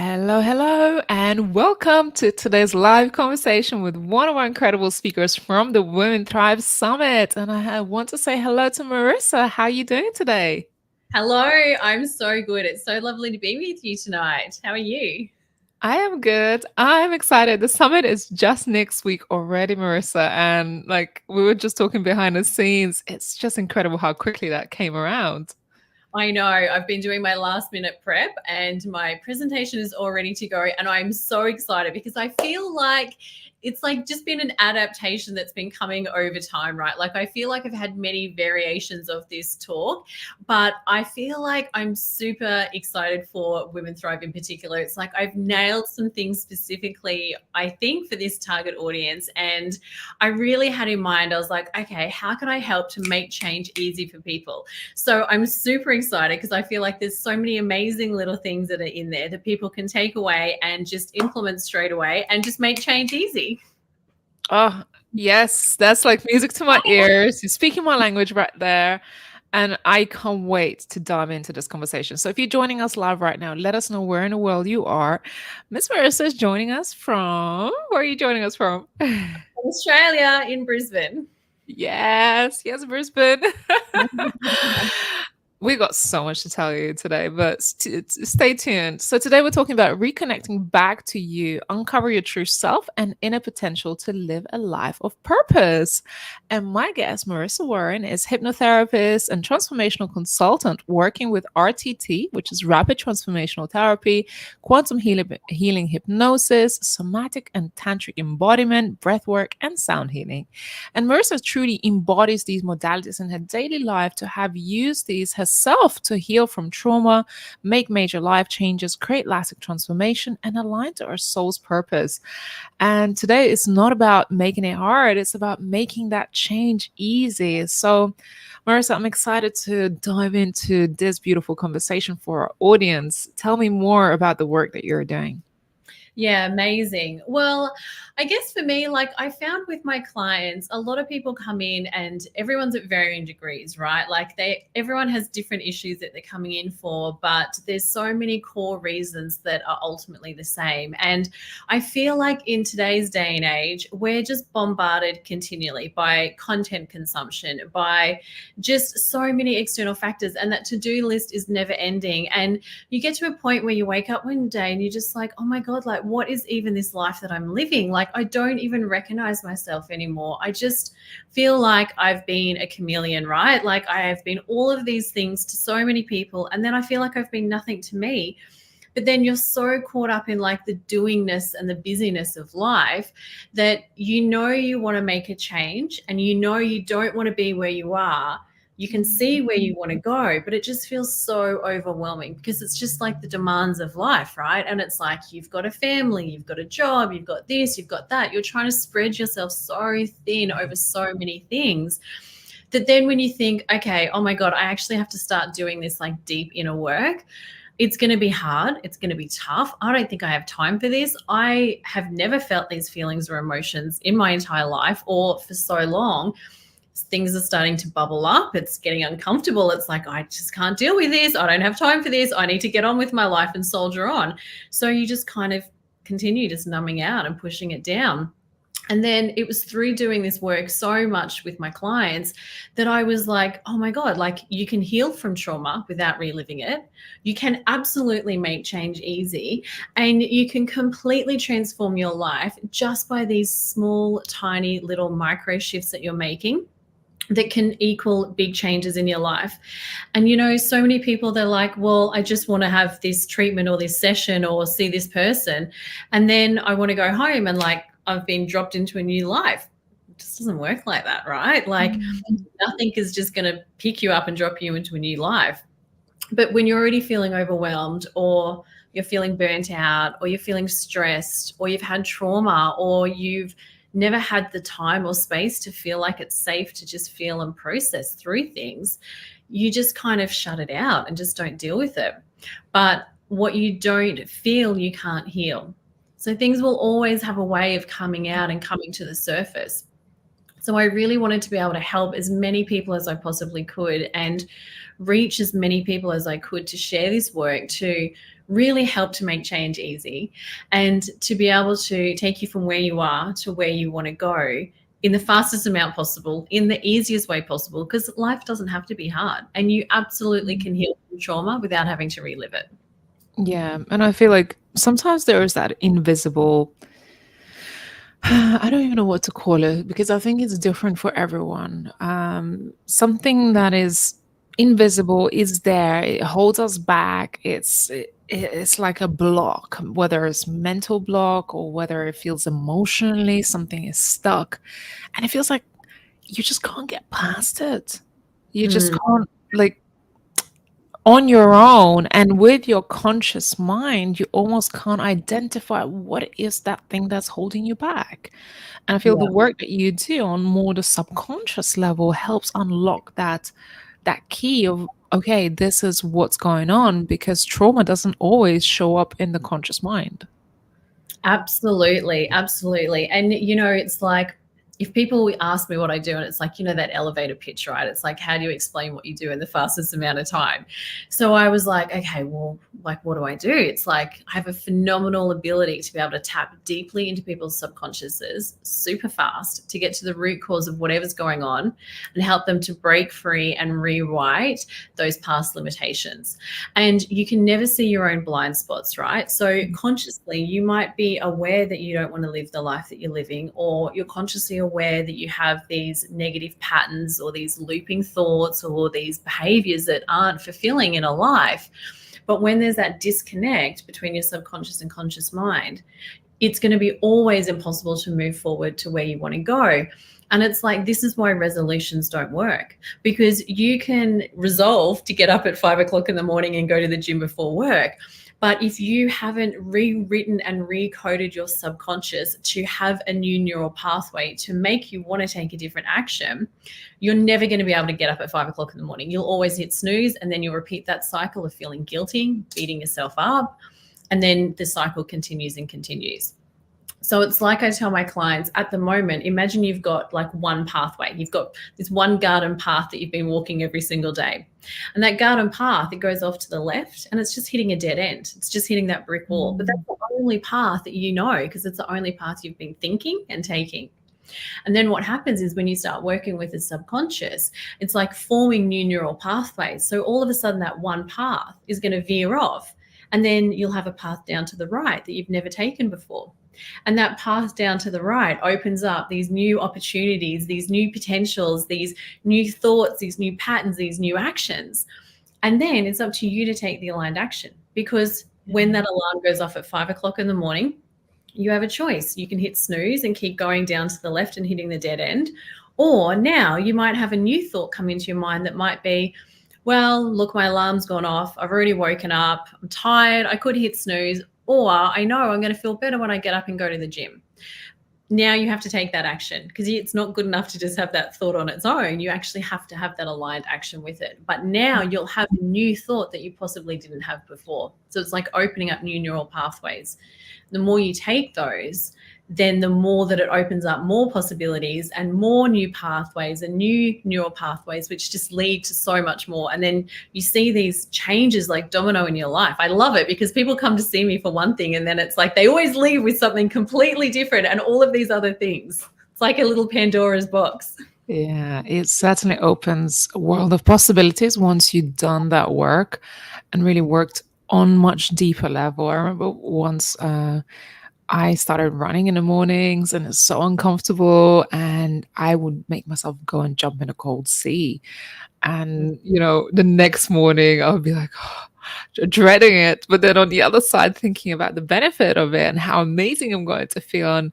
Hello, hello, and welcome to today's live conversation with one of our incredible speakers from the Women Thrive Summit. And I want to say hello to Marissa. How are you doing today? Hello, I'm so good. It's so lovely to be with you tonight. How are you? I am good. I'm excited. The summit is just next week already, Marissa. And like we were just talking behind the scenes, it's just incredible how quickly that came around. I know I've been doing my last minute prep and my presentation is all ready to go. And I'm so excited because I feel like it's like just been an adaptation that's been coming over time, right? Like I feel like I've had many variations of this talk, but I feel like I'm super excited for Women Thrive in particular. It's like I've nailed some things specifically, I think, for this target audience. And I really had in mind, I was like, okay, how can I help to make change easy for people? So I'm super excited because I feel like there's so many amazing little things that are in there that people can take away and just implement straight away and just make change easy. Oh, yes, that's like music to my ears. You're speaking my language right there. And I can't wait to dive into this conversation. So if you're joining us live right now, let us know where in the world you are. Miss Marissa is joining us from, where are you joining us from? Australia, in Brisbane. Yes, yes, Brisbane. We got so much to tell you today, but stay tuned. So, today we're talking about reconnecting back to you, uncover your true self and inner potential to live a life of purpose. And my guest, Marissa Warren, is hypnotherapist and transformational consultant working with RTT, which is rapid transformational therapy, quantum healing hypnosis, somatic and tantric embodiment, breathwork, and sound healing. And Marissa truly embodies these modalities in her daily life to have used these herself to heal from trauma, make major life changes, create lasting transformation, and align to our soul's purpose. And today it's not about making it hard, it's about making that change easy. So, Marissa, I'm excited to dive into this beautiful conversation for our audience. Tell me more about the work that you're doing. Yeah, amazing. Well, I guess for me, like I found with my clients, a lot of people come in and everyone's at varying degrees, right? Like everyone has different issues that they're coming in for, but there's so many core reasons that are ultimately the same. And I feel like in today's day and age, we're just bombarded continually by content consumption, by just so many external factors, and that to-do list is never ending. And you get to a point where you wake up one day and you're just like, oh my God, like what is even this life that I'm living? Like I don't even recognize myself anymore. I just feel like I've been a chameleon, right? Like I have been all of these things to so many people, and then I feel like I've been nothing to me. But then you're so caught up in like the doingness and the busyness of life that you want to make a change and you don't want to be where you are. You can see where you want to go, but it just feels so overwhelming because it's just like the demands of life, right? And it's like you've got a family, you've got a job, you've got this, you've got that. You're trying to spread yourself so thin over so many things that then when you think, okay, oh my God, I actually have to start doing this like deep inner work, it's going to be hard. It's going to be tough. I don't think I have time for this. I have never felt these feelings or emotions in my entire life or for so long. Things are starting to bubble up. It's getting uncomfortable. It's like, I just can't deal with this. I don't have time for this. I need to get on with my life and soldier on. So you just kind of continue just numbing out and pushing it down. And then it was through doing this work so much with my clients that I was like, oh my God, like you can heal from trauma without reliving it. You can absolutely make change easy, and you can completely transform your life just by these small, tiny little micro shifts that you're making that can equal big changes in your life. And, so many people, they're like, well, I just want to have this treatment or this session or see this person. And then I want to go home and like, I've been dropped into a new life. It just doesn't work like that, right? Like nothing is just going to pick you up and drop you into a new life. But when you're already feeling overwhelmed, or you're feeling burnt out, or you're feeling stressed, or you've had trauma, or you've never had the time or space to feel like it's safe to just feel and process through things, you just kind of shut it out and just don't deal with it. But what you don't feel, you can't heal. So things will always have a way of coming out and coming to the surface. So I really wanted to be able to help as many people as I possibly could and reach as many people as I could to share this work, to really help to make change easy and to be able to take you from where you are to where you want to go in the fastest amount possible, in the easiest way possible, because life doesn't have to be hard and you absolutely can heal from trauma without having to relive it. Yeah, and I feel like sometimes there is that invisible I don't even know what to call it because I think it's different for everyone. Something that is invisible is there. It holds us back. It's like a block, whether it's mental block or whether it feels emotionally something is stuck, and it feels like you just can't get past it. You just Mm, can't like on your own and with your conscious mind, you almost can't identify what is that thing that's holding you back. And I feel the yeah. work that you do on more the subconscious level helps unlock that key of okay, this is what's going on because trauma doesn't always show up in the conscious mind. Absolutely, absolutely. And it's like if people ask me what I do, and it's like, that elevator pitch, right? It's like, how do you explain what you do in the fastest amount of time? So I was like, okay, well, like, what do I do? It's like I have a phenomenal ability to be able to tap deeply into people's subconsciouses super fast to get to the root cause of whatever's going on and help them to break free and rewrite those past limitations. And you can never see your own blind spots, right? So consciously, you might be aware that you don't want to live the life that you're living, or you're consciously aware that you have these negative patterns or these looping thoughts or these behaviors that aren't fulfilling in a life. But when there's that disconnect between your subconscious and conscious mind, it's going to be always impossible to move forward to where you want to go. And it's like, this is why resolutions don't work, because you can resolve to get up at 5 o'clock in the morning and go to the gym before work. But if you haven't rewritten and recoded your subconscious to have a new neural pathway to make you want to take a different action, you're never going to be able to get up at 5 o'clock in the morning. You'll always hit snooze, and then you'll repeat that cycle of feeling guilty, beating yourself up, and then the cycle continues and continues. So it's like I tell my clients at the moment, imagine you've got like one pathway. You've got this one garden path that you've been walking every single day. And that garden path, it goes off to the left and it's just hitting a dead end. It's just hitting that brick wall. But that's the only path that you know, because it's the only path you've been thinking and taking. And then what happens is when you start working with the subconscious, it's like forming new neural pathways. So all of a sudden that one path is going to veer off, and then you'll have a path down to the right that you've never taken before. And that path down to the right opens up these new opportunities, these new potentials, these new thoughts, these new patterns, these new actions. And then it's up to you to take the aligned action, because when that alarm goes off at 5 o'clock in the morning, you have a choice. You can hit snooze and keep going down to the left and hitting the dead end. Or now you might have a new thought come into your mind that might be, well, look, my alarm's gone off. I've already woken up. I'm tired. I could hit snooze. Or I know I'm going to feel better when I get up and go to the gym. Now you have to take that action, because it's not good enough to just have that thought on its own. You actually have to have that aligned action with it. But now you'll have a new thought that you possibly didn't have before. So it's like opening up new neural pathways. The more you take those, then the more that it opens up more possibilities and more new pathways and new neural pathways, which just lead to so much more. And then you see these changes like domino in your life. I love it because people come to see me for one thing, and then it's like they always leave with something completely different and all of these other things. It's like a little Pandora's box. Yeah, it certainly opens a world of possibilities once you've done that work and really worked on much deeper level. I remember once I started running in the mornings and it's so uncomfortable, and I would make myself go and jump in a cold sea. And, the next morning I would be like, dreading it. But then on the other side, thinking about the benefit of it and how amazing I'm going to feel. And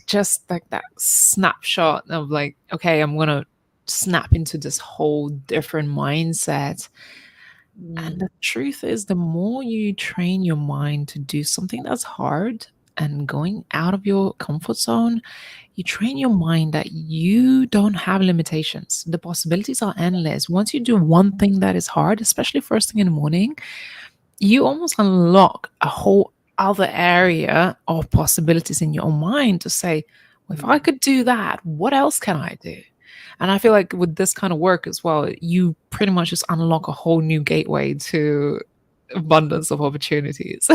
just like that snapshot of like, okay, I'm going to snap into this whole different mindset. And Mm. the truth is, the more you train your mind to do something that's hard and going out of your comfort zone, you train your mind that you don't have limitations. The possibilities are endless. Once you do one thing that is hard, especially first thing in the morning, you almost unlock a whole other area of possibilities in your own mind to say, well, if I could do that, what else can I do? And I feel like with this kind of work as well, you pretty much just unlock a whole new gateway to abundance of opportunities.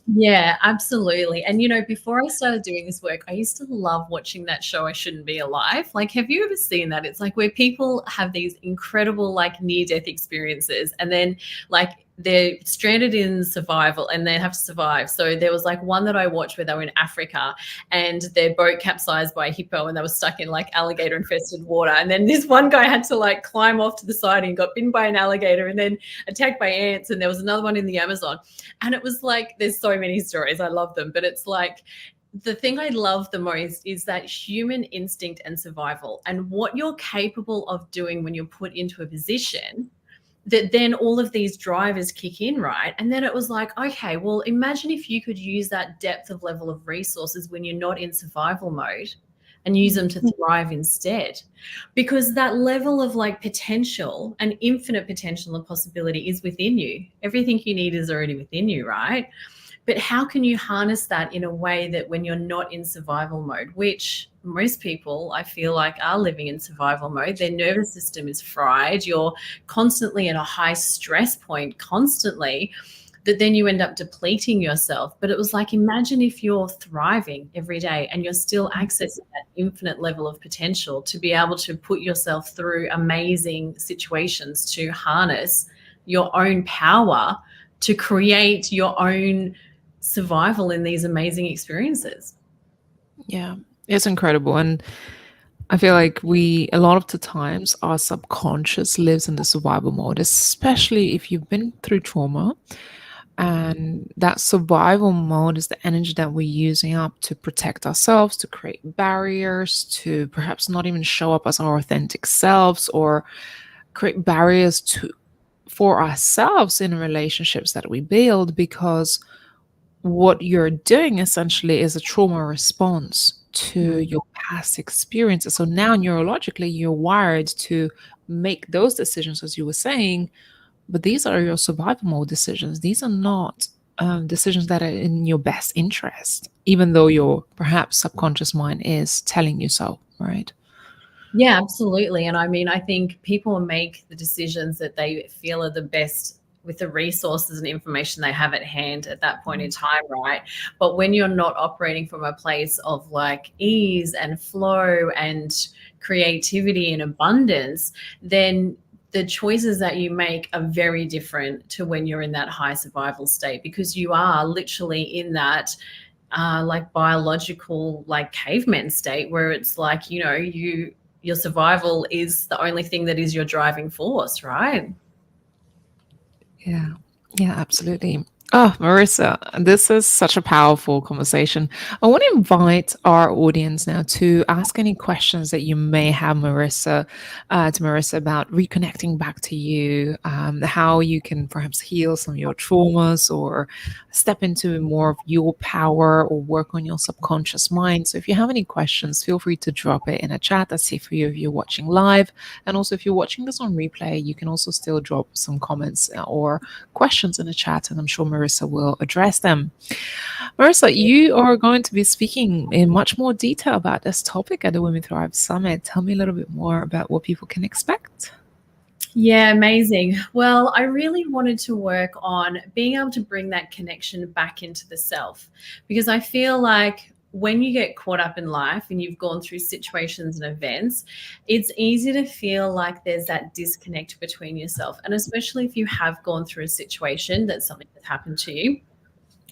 Yeah, absolutely. And before I started doing this work, I used to love watching that show, I Shouldn't Be Alive. Like, have you ever seen that? It's like where people have these incredible, like, near-death experiences, and then, like, they're stranded in survival and they have to survive. So there was like one that I watched where they were in Africa and their boat capsized by a hippo and they were stuck in like alligator infested water. And then this one guy had to like climb off to the side and got bitten by an alligator and then attacked by ants. And there was another one in the Amazon. And it was like, there's so many stories. I love them. But it's like, the thing I love the most is that human instinct and survival and what you're capable of doing when you're put into a position that then all of these drivers kick in, right? And then it was like, okay, well, imagine if you could use that depth of level of resources when you're not in survival mode and use them to thrive instead. Because that level of like potential and infinite potential and possibility is within you. Everything you need is already within you, right? But how can you harness that in a way that when you're not in survival mode, which most people I feel like are living in survival mode, their nervous system is fried, you're constantly in a high stress point constantly, that then you end up depleting yourself. But it was like, imagine if you're thriving every day and you're still accessing that infinite level of potential to be able to put yourself through amazing situations, to harness your own power, to create your own survival in these amazing experiences. Yeah, it's incredible. And I feel like a lot of the times, our subconscious lives in the survival mode, especially if you've been through trauma. And that survival mode is the energy that we're using up to protect ourselves, to create barriers, to perhaps not even show up as our authentic selves, or create barriers for ourselves in relationships that we build, because what you're doing essentially is a trauma response to your past experiences. So now neurologically, you're wired to make those decisions, as you were saying, but these are your survival mode decisions. These are not decisions that are in your best interest, even though your perhaps subconscious mind is telling you so, right? Yeah, absolutely. And I mean, I think people make the decisions that they feel are the best with the resources and information they have at hand at that point in time, right? But when you're not operating from a place of like ease and flow and creativity and abundance, then the choices that you make are very different to when you're in that high survival state, because you are literally in that like biological, like caveman state where it's like, your survival is the only thing that is your driving force, right? Yeah. Yeah, absolutely. Oh, Marissa, this is such a powerful conversation. I want to invite our audience now to ask any questions that you may have, Marissa, to Marissa about reconnecting back to you, how you can perhaps heal some of your traumas or step into more of your power or work on your subconscious mind. So if you have any questions, feel free to drop it in a chat. That's it for you if you're watching live. And also, if you're watching this on replay, you can also still drop some comments or questions in the chat, and I'm sure Marissa will address them. Marissa, you are going to be speaking in much more detail about this topic at the Women Thrive Summit. Tell me a little bit more about what people can expect. Yeah, amazing. Well, I really wanted to work on being able to bring that connection back into the self, because I feel like when you get caught up in life and you've gone through situations and events, it's easy to feel like there's that disconnect between yourself. And especially if you have gone through a situation that's something that happened to you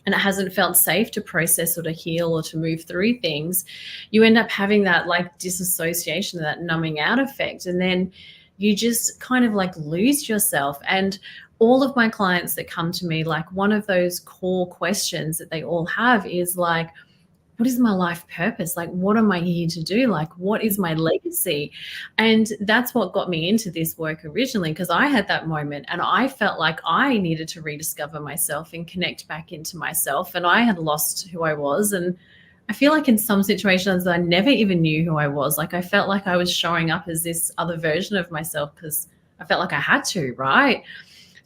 and it hasn't felt safe to process or to heal or to move through things, you end up having that like disassociation, that numbing out effect. And then you just kind of like lose yourself. And all of my clients that come to me, like one of those core questions that they all have is like, what is my life purpose? Like, what am I here to do? Like, what is my legacy? And that's what got me into this work originally, because I had that moment and I felt like I needed to rediscover myself and connect back into myself. And I had lost who I was. And I feel like in some situations I never even knew who I was. Like, I felt like I was showing up as this other version of myself because I felt like I had to, right?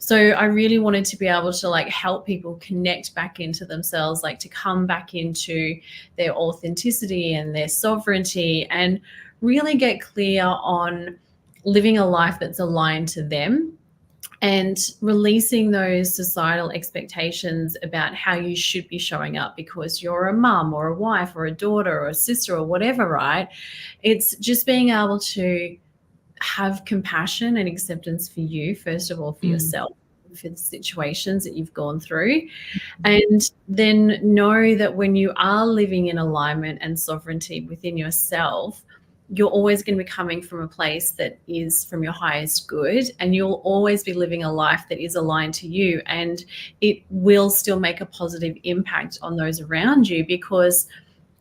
So I really wanted to be able to like help people connect back into themselves, like to come back into their authenticity and their sovereignty and really get clear on living a life that's aligned to them and releasing those societal expectations about how you should be showing up because you're a mum or a wife or a daughter or a sister or whatever, right? It's just being able to have compassion and acceptance for you, first of all, for Mm. yourself, for the situations that you've gone through. And then know that when you are living in alignment and sovereignty within yourself, you're always going to be coming from a place that is from your highest good, and you'll always be living a life that is aligned to you, and it will still make a positive impact on those around you, because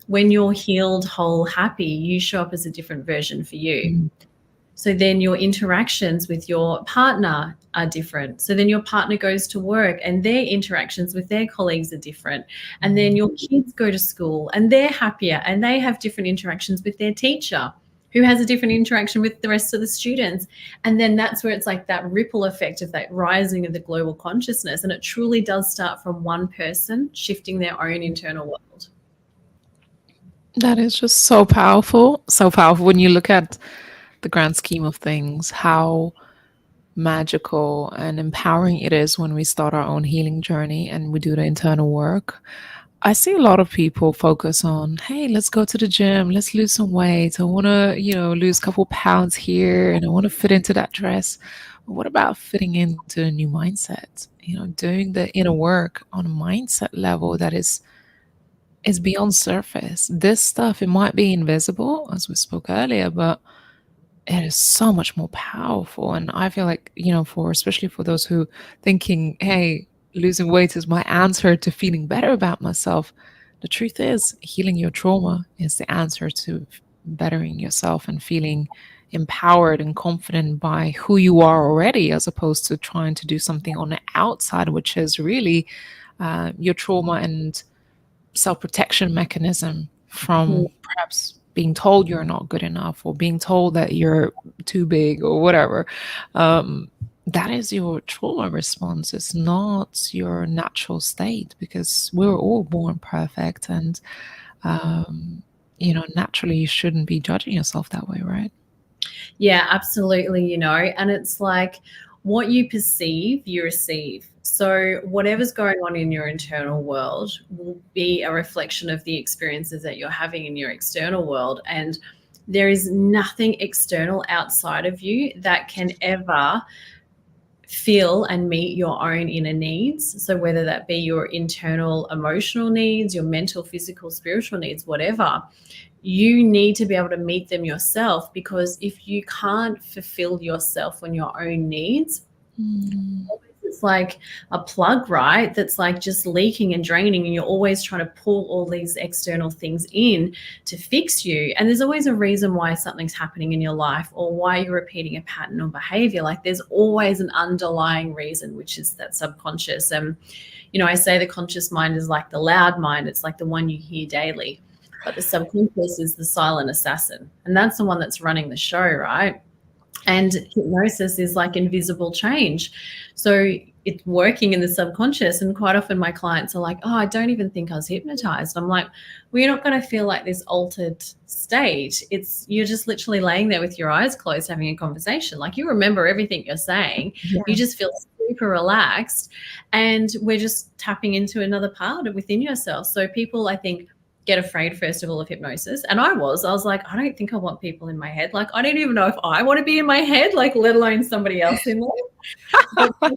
when you're healed, whole, happy, you show up as a different version for you. Mm. So then your interactions with your partner are different. So then your partner goes to work and their interactions with their colleagues are different. And then your kids go to school and they're happier and they have different interactions with their teacher, who has a different interaction with the rest of the students. And then that's where it's like that ripple effect of that rising of the global consciousness. And it truly does start from one person shifting their own internal world. That is just so powerful. So powerful when you look at the grand scheme of things, how magical and empowering it is when we start our own healing journey and we do the internal work. I see a lot of people focus on, hey, let's go to the gym, let's lose some weight. I want to, lose a couple pounds here and I want to fit into that dress. But what about fitting into a new mindset? Doing the inner work on a mindset level that is beyond surface. This stuff, it might be invisible, as we spoke earlier, but it is so much more powerful. And I feel like, for especially for those who thinking, hey, losing weight is my answer to feeling better about myself. The truth is, healing your trauma is the answer to bettering yourself and feeling empowered and confident by who you are already, as opposed to trying to do something on the outside, which is really your trauma and self-protection mechanism from perhaps being told you're not good enough or being told that you're too big or whatever. That is your trauma response. It's not your natural state, because we're all born perfect, and naturally you shouldn't be judging yourself that way, right? Yeah, absolutely. And it's like what you perceive, you receive. So, whatever's going on in your internal world will be a reflection of the experiences that you're having in your external world. And there is nothing external outside of you that can ever feel and meet your own inner needs. So, whether that be your internal emotional needs, your mental, physical, spiritual needs, whatever, you need to be able to meet them yourself, because if you can't fulfill yourself on your own needs, it's like a plug, right? That's like just leaking and draining, and you're always trying to pull all these external things in to fix you. And there's always a reason why something's happening in your life or why you're repeating a pattern or behavior. Like there's always an underlying reason, which is that subconscious. And, I say the conscious mind is like the loud mind. It's like the one you hear daily. But the subconscious is the silent assassin. And that's the one that's running the show, right? And hypnosis is like invisible change. So it's working in the subconscious. And quite often my clients are like, oh, I don't even think I was hypnotized. I'm like, well, you're not going to feel like this altered state. You're just literally laying there with your eyes closed having a conversation. Like you remember everything you're saying. Yeah. You just feel super relaxed. And we're just tapping into another part of within yourself. So people, I think, get afraid, first of all, of hypnosis. And I was like, I don't think I want people in my head. Like, I don't even know if I want to be in my head, like, let alone somebody else in there. But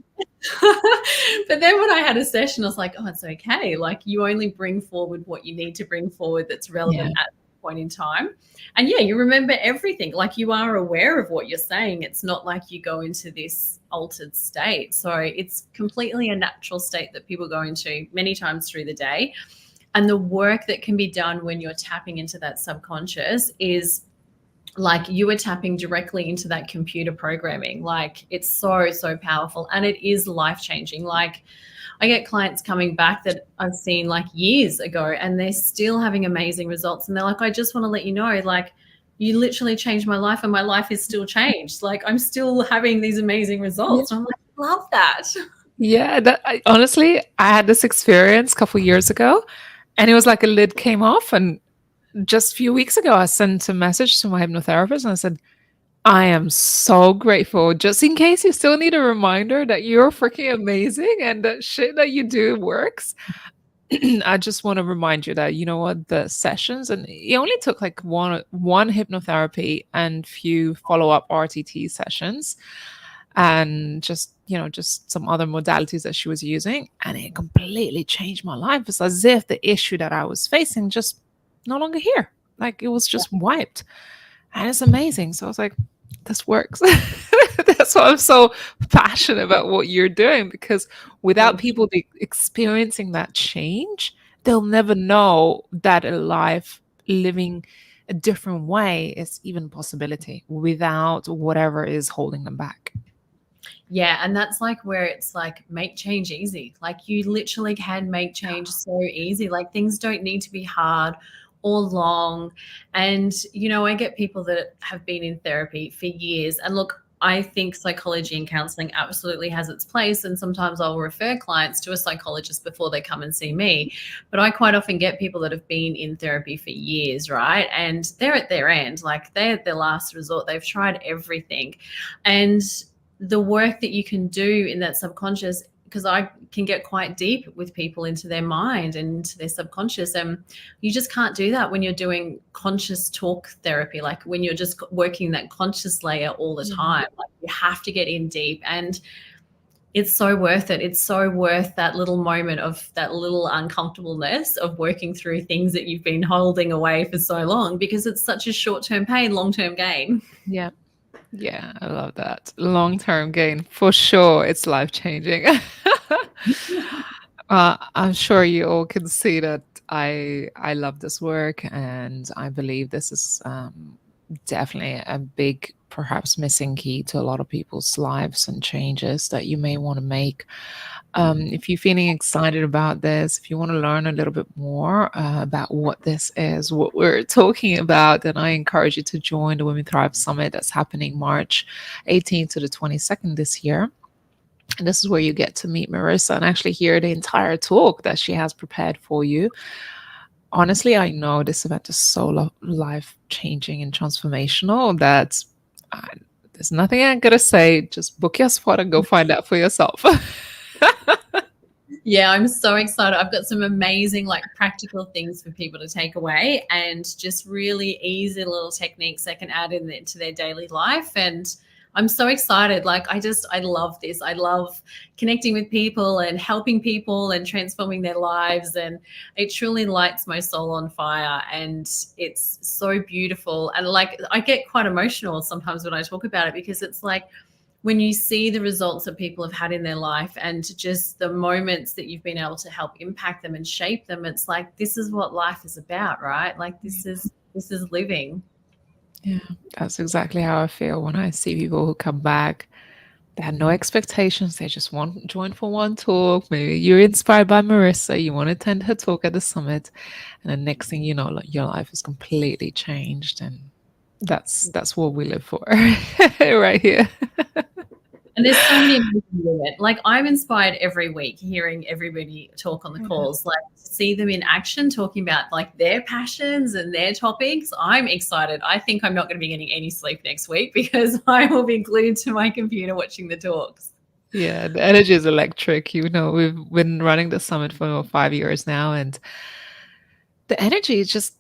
then when I had a session, I was like, oh, it's okay. Like, you only bring forward what you need to bring forward that's relevant at that point in time. And yeah, you remember everything. Like, you are aware of what you're saying. It's not like you go into this altered state. So it's completely a natural state that people go into many times through the day. And the work that can be done when you're tapping into that subconscious is like you are tapping directly into that computer programming. Like it's so, so powerful, and it is life-changing. Like I get clients coming back that I've seen like years ago and they're still having amazing results. And they're like, I just want to let you know, like you literally changed my life and my life is still changed. Like I'm still having these amazing results. Yeah. I'm like, love that. Yeah, honestly, I had this experience a couple of years ago. And it was like a lid came off. And just a few weeks ago, I sent a message to my hypnotherapist and I said, I am so grateful. Just in case you still need a reminder that you're freaking amazing and that shit that you do works. I just want to remind you that you know what the sessions, and it only took like one hypnotherapy and few follow-up RTT sessions, and just just some other modalities that she was using, and it completely changed my life. It's as if the issue that I was facing just no longer here, like it was just wiped, and it's amazing. So I was like, this works. That's why I'm so passionate about what you're doing, because without Thank people experiencing that change, they'll never know that a life living a different way is even a possibility without whatever is holding them back. Yeah, and that's like where it's like make change easy. Like you literally can make change so easy. Like things don't need to be hard or long. And, I get people that have been in therapy for years. And look, I think psychology and counseling absolutely has its place. And sometimes I'll refer clients to a psychologist before they come and see me. But I quite often get people that have been in therapy for years, right? And they're at their end, like they're at their last resort. They've tried everything. And the work that you can do in that subconscious, because I can get quite deep with people into their mind and into their subconscious, and you just can't do that when you're doing conscious talk therapy, like when you're just working that conscious layer all the time. Like you have to get in deep, and it's so worth it. It's so worth that little moment of that little uncomfortableness of working through things that you've been holding away for so long, because it's such a short-term pain, long-term gain. Yeah. Yeah, I love that. Long-term gain for sure. It's life-changing. I'm sure you all can see that I love this work, and I believe this is definitely a big, perhaps missing key to a lot of people's lives and changes that you may want to make. If you're feeling excited about this, if you want to learn a little bit more about what this is, what we're talking about, then I encourage you to join the Women Thrive Summit that's happening March 18th to the 22nd this year. And this is where you get to meet Marissa and actually hear the entire talk that she has prepared for you. Honestly, I know this event is so life changing and transformational that uh, there's nothing I'm going to say. Just book your spot and go find out for yourself. Yeah, I'm so excited. I've got some amazing, like, practical things for people to take away, and just really easy little techniques they can add into their daily life. And I'm so excited. Like, I love this. I love connecting with people and helping people and transforming their lives. And it truly lights my soul on fire. And it's so beautiful. And like, I get quite emotional sometimes when I talk about it, because it's like, when you see the results that people have had in their life and just the moments that you've been able to help impact them and shape them, it's like, this is what life is about, right? Like this is living. Yeah, that's exactly how I feel when I see people who come back. They had no expectations. They just want join for one talk. Maybe you're inspired by Marissa. You want to attend her talk at the summit, and the next thing you know, like, your life is completely changed. And that's what we live for, right here. And there's so many amazing women. Like, I'm inspired every week hearing everybody talk on the calls, like to see them in action, talking about like their passions and their topics. I'm excited. I think I'm not going to be getting any sleep next week, because I will be glued to my computer watching the talks. Yeah, the energy is electric. We've been running the summit for 5 years now, and the energy is just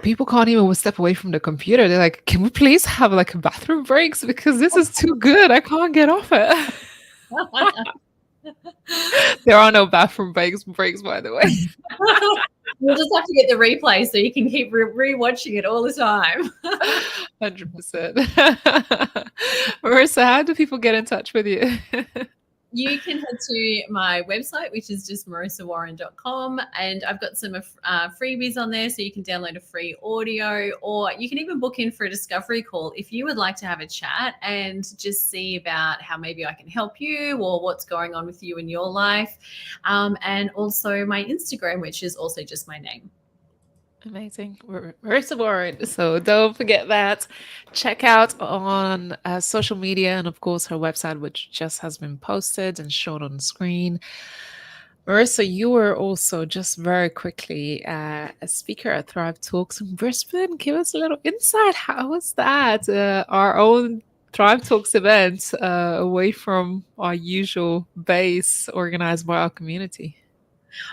people can't even step away from the computer. They're like, "Can we please have like a bathroom breaks because this is too good. I can't get off it." There are no bathroom breaks, by the way. You'll just have to get the replay so you can keep re-watching it all the time. 100%. Marissa, how do people get in touch with you? You can head to my website, which is just marissawarren.com. And I've got some freebies on there. So you can download a free audio, or you can even book in for a discovery call if you would like to have a chat and just see about how maybe I can help you or what's going on with you in your life. And also my Instagram, which is also just my name. Amazing. Marissa Warren. So don't forget that. Check out on social media and, of course, her website, which just has been posted and shown on the screen. Marissa, you were also just very quickly a speaker at Thrive Talks in Brisbane. Give us a little insight. How was that? Our own Thrive Talks event away from our usual base organized by our community.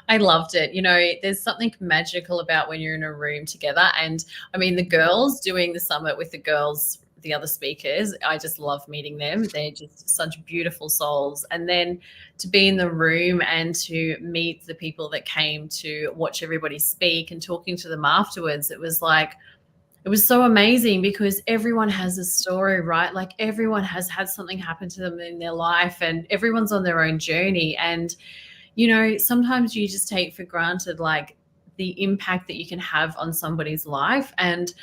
I loved it. There's something magical about when you're in a room together. And I mean, the girls doing the summit with the girls, the other speakers, I just love meeting them. They're just such beautiful souls. And then to be in the room and to meet the people that came to watch everybody speak and talking to them afterwards, it was so amazing because everyone has a story, right? Like everyone has had something happen to them in their life and everyone's on their own journey. And sometimes you just take for granted like the impact that you can have on somebody's life, and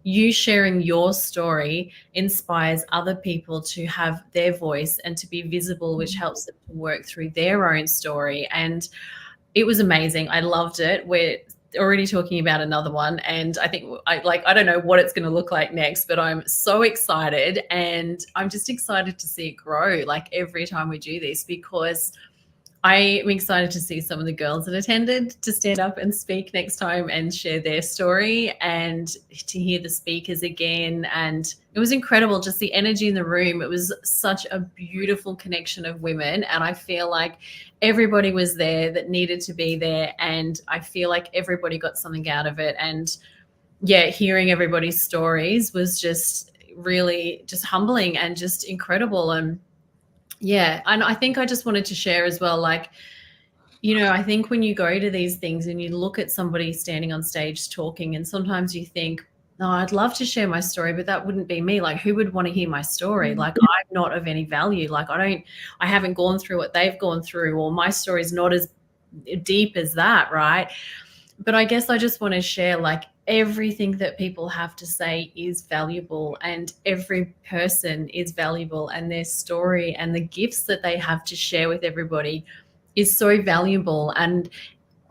you sharing your story inspires other people to have their voice and to be visible, which helps them to work through their own story. And it was amazing. I loved it. We're already talking about another one, and I think I don't know what it's going to look like next, but I'm so excited, and I'm just excited to see it grow like every time we do this, because I am excited to see some of the girls that attended to stand up and speak next time and share their story, and to hear the speakers again. And it was incredible, just the energy in the room. It was such a beautiful connection of women. And I feel like everybody was there that needed to be there. And I feel like everybody got something out of it. And yeah, hearing everybody's stories was just really just humbling and just incredible. And yeah, and I think I just wanted to share as well, like, I think when you go to these things and you look at somebody standing on stage talking, and sometimes you think, no, I'd love to share my story, but that wouldn't be me. Like, who would want to hear my story? Like, I'm not of any value. Like, I haven't gone through what they've gone through, or my story's not as deep as that, right? But I guess I just want to share, like, everything that people have to say is valuable, and every person is valuable, and their story and the gifts that they have to share with everybody is so valuable. And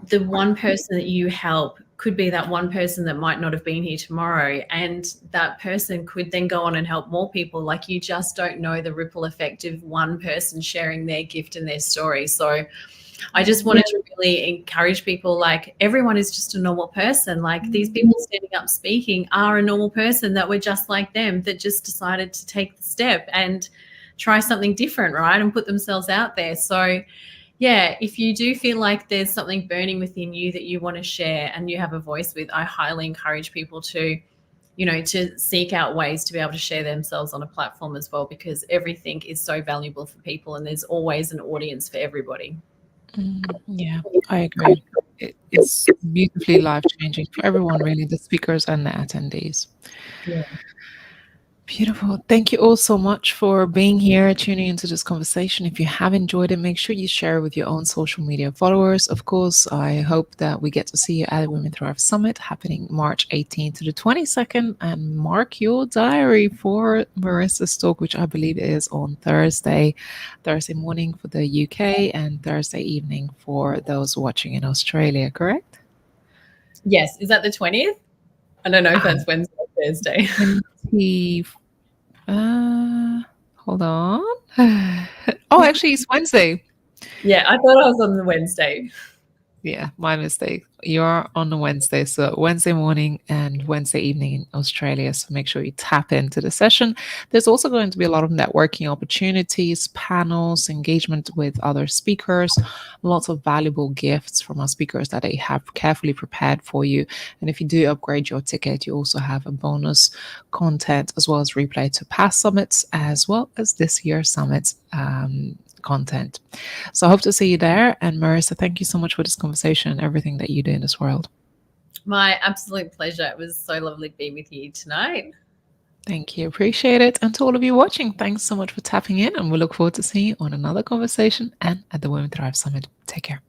the one person that you help could be that one person that might not have been here tomorrow, and that person could then go on and help more people. Like, you just don't know the ripple effect of one person sharing their gift and their story. So I just wanted to really encourage people, like, everyone is just a normal person. Like, these people standing up speaking are a normal person that were just like them, that just decided to take the step and try something different, right? And put themselves out there. So yeah, if you do feel like there's something burning within you that you want to share and you have a voice with, I highly encourage people to, to seek out ways to be able to share themselves on a platform as well, because everything is so valuable for people and there's always an audience for everybody. Yeah, I agree. It's beautifully life-changing for everyone, really, the speakers and the attendees. Yeah. Beautiful. Thank you all so much for being here, tuning into this conversation. If you have enjoyed it, make sure you share with your own social media followers. Of course, I hope that we get to see you at the Women Thrive Summit happening March 18th to the 22nd. And mark your diary for Marissa's talk, which I believe is on Thursday morning for the UK and Thursday evening for those watching in Australia, correct? Yes. Is that the 20th? I don't know if that's Wednesday or Thursday. 20, hold on. Oh, actually, it's Wednesday. Yeah, I thought I was on the Wednesday. Yeah, my mistake. You're on a Wednesday, so Wednesday morning and Wednesday evening in Australia. So make sure you tap into the session. There's also going to be a lot of networking opportunities, panels, engagement with other speakers, lots of valuable gifts from our speakers that they have carefully prepared for you. And if you do upgrade your ticket, you also have a bonus content as well as replay to past summits, as well as this year's summits content. So I hope to see you there. And Marissa, thank you so much for this conversation and everything that you do in this world. My absolute pleasure. It was so lovely to be with you tonight. Thank you. Appreciate it. And to all of you watching, thanks so much for tapping in. And we look forward to seeing you on another conversation and at the Women Thrive Summit. Take care.